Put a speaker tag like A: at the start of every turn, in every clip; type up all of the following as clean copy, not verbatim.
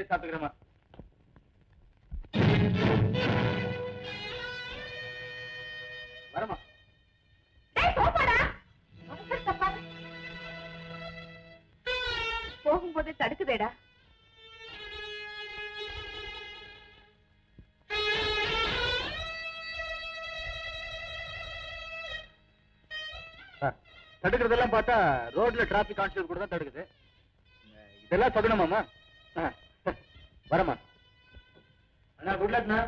A: சாப்பிட்டுக்கிறேமா. வரமா
B: போகும்போது தடுக்குதேடா.
A: தடுக்கிறதெல்லாம் பார்த்தா ரோட்ல டிராபிக் கான்ஸ்டபிள் கூட தான் தடுக்குது. இதெல்லாம் சகுனமாமா? வரமா அண்ணா. குட் லக்ண்ணா.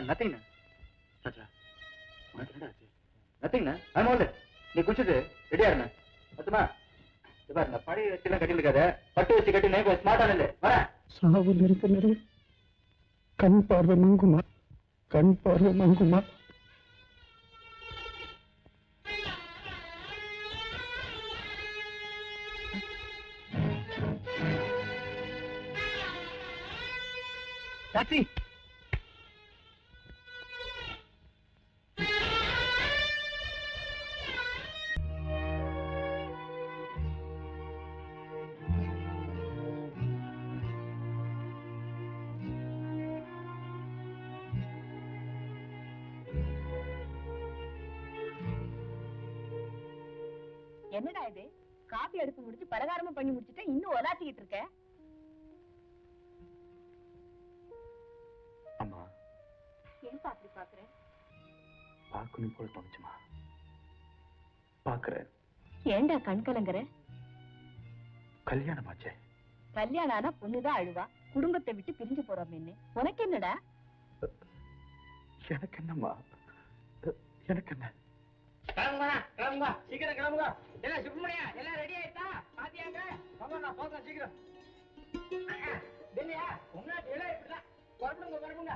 A: நத்திங் நத்திங்ண்ணா. ஆமாம் நீ குடிச்சது ரெடியா இருண்ணா. மொத்தமா பாருங்க பழைய வச்சுலாம் கட்டிருக்காத, பட்டு வச்சு கட்டினே ஸ்மார்ட்டான இல்லை. வரேன்.
C: சாவு நெருக்க கண் பார்வை மங்குமா, கண் பார்வை மங்குமா. டாக்ஸி.
B: என்னடா இது, காபி அடுப்பு முடிச்சு பலகாரமும் பண்ணி முடிச்சுட்டு இன்னும் ஒலாத்திக்கிட்டு இருக்க?
A: அம்மா
B: ஏன்பா அப்படி பாக்குறேன்?
A: பார்க்கணும் போல தோணுச்சுமா. பாக்குறேன்.
B: ஏண்டா கண் கலங்குற?
A: கல்யாணம் ஆச்சே.
B: கல்யாணம் ஆனா பொண்ணுதான் அழுவா, குடும்பத்தை விட்டு பிரிஞ்சு போறோம். என்ன உனக்கு என்னடா?
A: எனக்கு என்னம்மா, எனக்கு என்ன?
D: கிளம்புங்க கிளம்புங்க, சீக்கிரம் கிளம்புங்க. எல்லாம் சுப்பிரமணியா எல்லாம் ரெடி ஆயிட்டா? பாத்தியாங்க? நான் போகிறேன் சீக்கிரம். இல்லையா முன்னாடி எல்லாம் இப்படிதான் குழம்புங்க குழம்புங்க.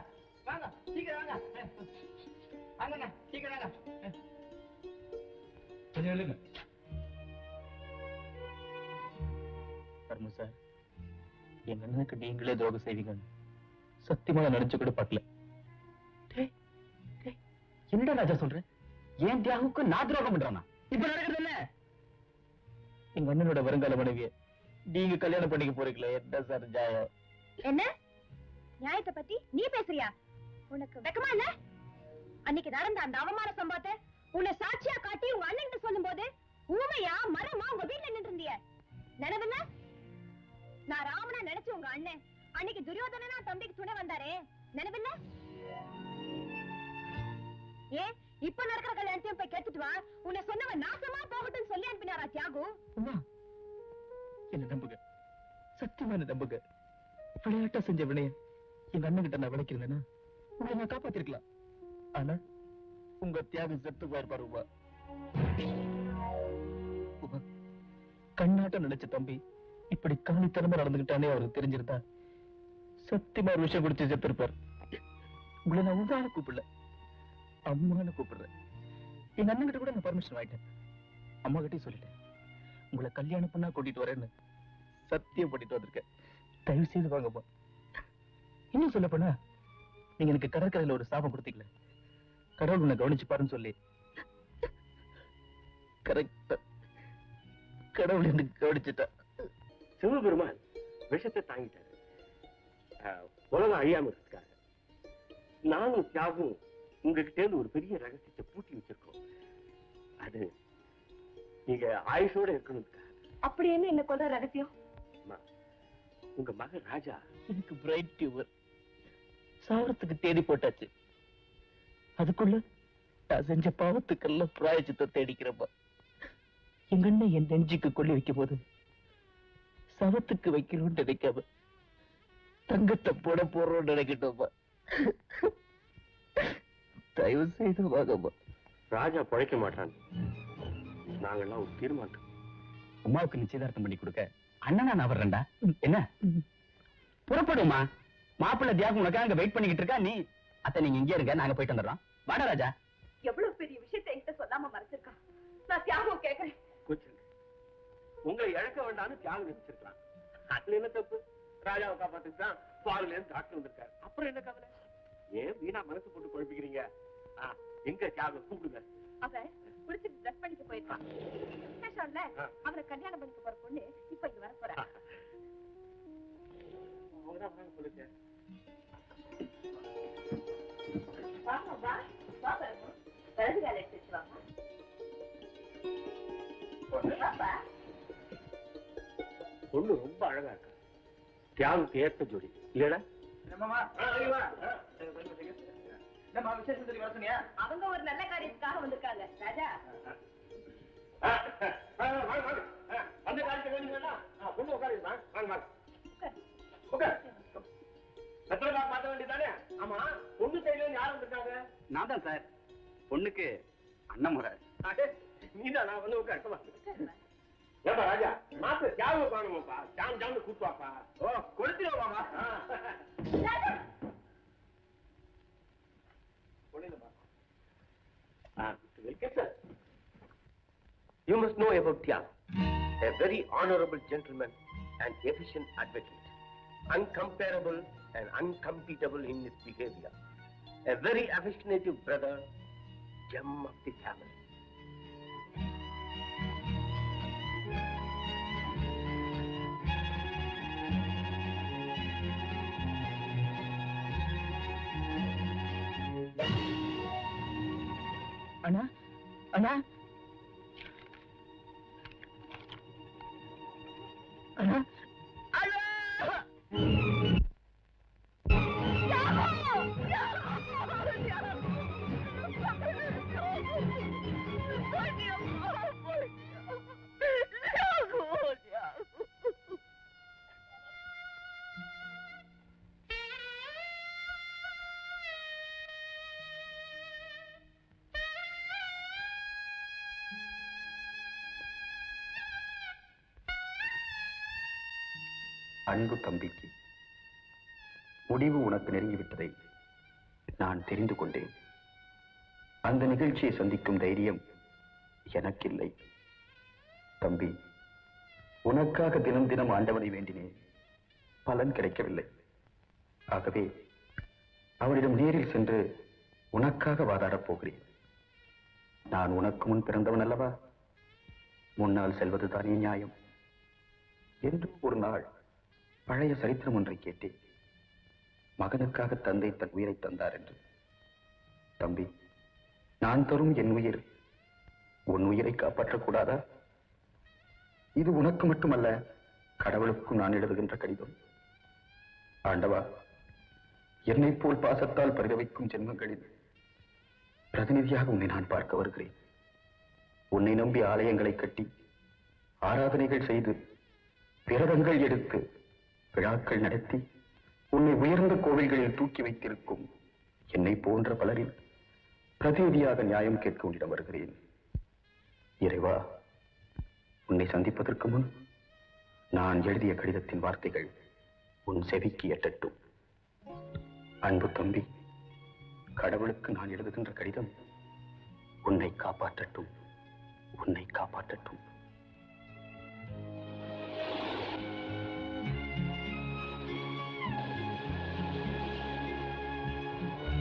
D: வாங்க சீக்கிரம் வாங்க. வாங்கண்ணா சீக்கிரம் வாங்க.
A: கொஞ்சம் எழுங்க. சார் என் அண்ணனுக்கு நீங்களே துரோகம் செய்வீங்க சத்தியமா நினைச்சு கூட பார்க்கல. என்னடா ராஜா சொல்ற? ஏன் தியாகுக்கு நான் துரோகம் பண்றானா? இப்ப நடக்கிறது என்ன? எங்க அண்ணனோட வருங்கால மனைவிய நீங்க கல்யாணம் பண்ணிக்க போறீங்களே, என்ன சார் நியாயம்?
B: என்ன நியாயத்தை பத்தி நீ பேசுறியா? உனக்கு வெக்கமா இல்ல? அன்னைக்கு நடந்த அந்த அவமான சம்பவத்தை உன்னை சாட்சியா காட்டி உங்க அண்ணன் சொல்லும் போது ஊமையா மரமா உங்க வீட்டுல நின்று இருந்திய நினைவுங்க? நான் ராமனா நினைச்சு உங்க அண்ணன் அன்னைக்கு துரியோதனா தம்பிக்கு துணை வந்தாரே, நினைவில்ல? ஏன் இப்ப நடக்கிற கல்யாணத்தையும் போய் கேட்டுட்டு வா, உன்னை சொன்னவன் நாசமா போகட்டும் சொல்லி அனுப்பினாரா தியாகு?
A: என்ன நம்புங்க, சத்தியமா என்ன நம்புங்க. விளையாட்டா செஞ்ச வினைய எங்க அண்ணன் கிட்ட நான் விளைக்கிறேன்னா உங்களை நான் காப்பாத்திருக்கலாம். ஆனா உங்க தியாகம் செத்து போயிருப்பாரு உமா. உமா கண்ணாட்டம் நினைச்ச தம்பி இப்படி காணித்தனமா நடந்துகிட்டானே அவருக்கு தெரிஞ்சிருந்தா சத்தியமா ஒரு விஷயம் குடிச்சு செத்துருப்பார். உங்களை நான் உதான கூப்பிடல, அம்மான்னு கூப்பிடுறேன். எங்க அண்ணன் கிட்ட கூட நான் பர்மிஷன் வாங்கிட்டேன். அம்மா கிட்டயும் சொல்லிட்டேன், உங்களை கல்யாணம் பண்ணா கூட்டிட்டு வரேன்னு சத்தியம் பண்ணிட்டு வந்திருக்கேன். தயவு செய்து வாங்கம்மா. இன்னும் சொல்ல போனா நீங்க எனக்கு கடற்கரையில ஒரு சாபம் கொடுத்தீங்களே, கடவுள் உன்னை கவனிச்சு பாருன்னு சொல்லி கரெக்டா கடவுள் எனக்கு கவனிச்சுட்டா.
E: சிவபெருமான் விஷத்தை தாங்கிட்டாரு உலகம் அழியாம இருக்காங்க. நானும் தியாகும் உங்ககிட்ட இருந்து ஒரு பெரிய ரகசியத்தை பூட்டி வச்சிருக்கோம். அது நீங்க ஆயுஷோட இருக்கணும்.
B: அப்படி என்ன என்ன கொல்ற ரகசியம்?
E: உங்க மகன் ராஜா
A: எனக்கு பிரைட் டியூமர் சாவரத்துக்கு தேடி போட்டாச்சு. அதுக்குள்ள நான் செஞ்ச பாவத்துக்கெல்லாம் பிராயச்சித்தை தேடிக்கிறப்பா. எங்க அண்ணன் என் நெஞ்சுக்கு கொள்ளி வைக்கும் போது சவத்துக்கு வைக்கணும்னு நினைக்காம தங்கத்தை போட போறோம்னு நினைக்கிட்டோம்மா. தயவு செய்து வாங்கம்மா.
E: ராஜா பழைக்க மாட்டான். நாங்கெல்லாம் ஒரு தீர்மானம்.
A: உமாவுக்கு நிச்சயதார்த்தம் பண்ணி கொடுக்க அண்ணனா நான் வர்றேன்டா. என்ன புறப்படுமா? மாப்பிள்ளை தியாகம் உனக்காக அங்க வெயிட் பண்ணிக்கிட்டு இருக்கா. நீ அத்தை நீங்க இங்கே இருக்க, நாங்க போயிட்டு வந்துடுறோம். வாடா ராஜா.
B: எவ்வளவு பெரிய விஷயத்தை என்கிட்ட சொல்லாம மறைச்சிருக்கா. நான் தியாகம் கேட்கிறேன்.
E: கோச்சுங்க. உங்களை இழக்க வேண்டாம்னு தியாகம் நினைச்சிருக்கலாம். அதுல என்ன தப்பு? ராஜாவை காப்பாத்துக்கு தான் பாலுல இருந்து டாக்டர் வந்திருக்காரு. அப்புறம் என்ன கவலை? ஏன் வீணா மனசு போட்டு குழப்பிக்கிறீங்க? எங்க தியாகம் கூப்பிடுங்க.
B: அவன் குளிச்சுட்டு ட்ரெஸ் பண்ணிக்க போயிருக்கான். ஸ்டேஷன்ல அவனை கல்யாணம் பண்ணிக்க போற பொண்ணு இப்ப இங்க வர போறா.
E: அவங்கதான் சொல்லுங்க. பொண்ணு ரொம்ப அழகா இருக்கா. தியாகுக்கு ஏற்ற ஜோடி இல்லடா?
B: அவங்க ஒரு நல்ல காரியத்துக்காக வந்திருக்காங்க. ராஜா
E: அந்த காரியத்தை வேணுங்களா? பொண்ணு உட்காருமா. வாங்க வாங்க. பத்திரமா பார்த்த வேண்டியதானே? ஆமா, பொண்ணு சைடுல யார் வந்திருக்காங்க?
C: நான் தான் சார். பொண்ணுக்கு அண்ணன் முறை.
E: நீதான் நான் வந்து உட்காருமா. ஏப்பா ராஜா, மாத்து தியாகம் காணுமாப்பா. ஜாம் ஜாம்னு கூட்டுவாப்பா. ஓ, கொடுத்துருவாமா? You must know about Tiago, a very honorable gentleman and efficient advocate, uncomparable and uncompetable in his behavior, a very affectionate brother, gem of the family.
A: அண்ணா அண்ணா அண்ணா
C: அன்பு தம்பிக்கு முடிவு உனக்கு நெருங்கிவிட்டதை நான் தெரிந்து கொண்டேன். அந்த நிகழ்ச்சியை சந்திக்கும் தைரியம் எனக்கில்லை. தம்பி, உனக்காக தினம் தினம் ஆண்டவனை வேண்டினேன். பலன் கிடைக்கவில்லை. ஆகவே அவரிடம் நேரில் சென்று உனக்காக வாதாடப் போகிறேன். நான் உனக்கு முன் பிறந்தவன் அல்லவா? முன்னால் செல்வதுதானே நியாயம் என்று ஒரு நாள் பழைய சரித்திரம் ஒன்றை கேட்டேன். மகனுக்காக தந்தை தன் உயிரை தந்தார் என்று. தம்பி, நான் தரும் என் உயிர் உன் உயிரை காப்பாற்றக்கூடாதா? இது உனக்கு மட்டுமல்ல, கடவுளுக்கும் நான் எழுதுகின்ற கடிதம். ஆண்டவா, என்னை போல் பாசத்தால் பரிதவிக்கும் ஜென்மங்களில் பிரதிநிதியாக உன்னை நான் பார்க்க வருகிறேன். உன்னை நம்பி ஆலயங்களை கட்டி ஆராதனைகள் செய்து விரதங்கள் எடுத்து விழாக்கள் நடத்தி உன்னை உயர்ந்த கோவில்களில் தூக்கி வைத்திருக்கும் என்னை போன்ற பலரில் பிரதிநிதியாக நியாயம் கேட்க உன்னிடம் வருகிறேன். இறைவா, உன்னை சந்திப்பதற்கு முன் நான் எழுதிய கடிதத்தின் வார்த்தைகள் உன் செவிக்கு எட்டட்டும். அன்பு தம்பி, கடவுளுக்கு நான் எழுதுகின்ற கடிதம் உன்னை காப்பாற்றட்டும், உன்னை காப்பாற்றட்டும்.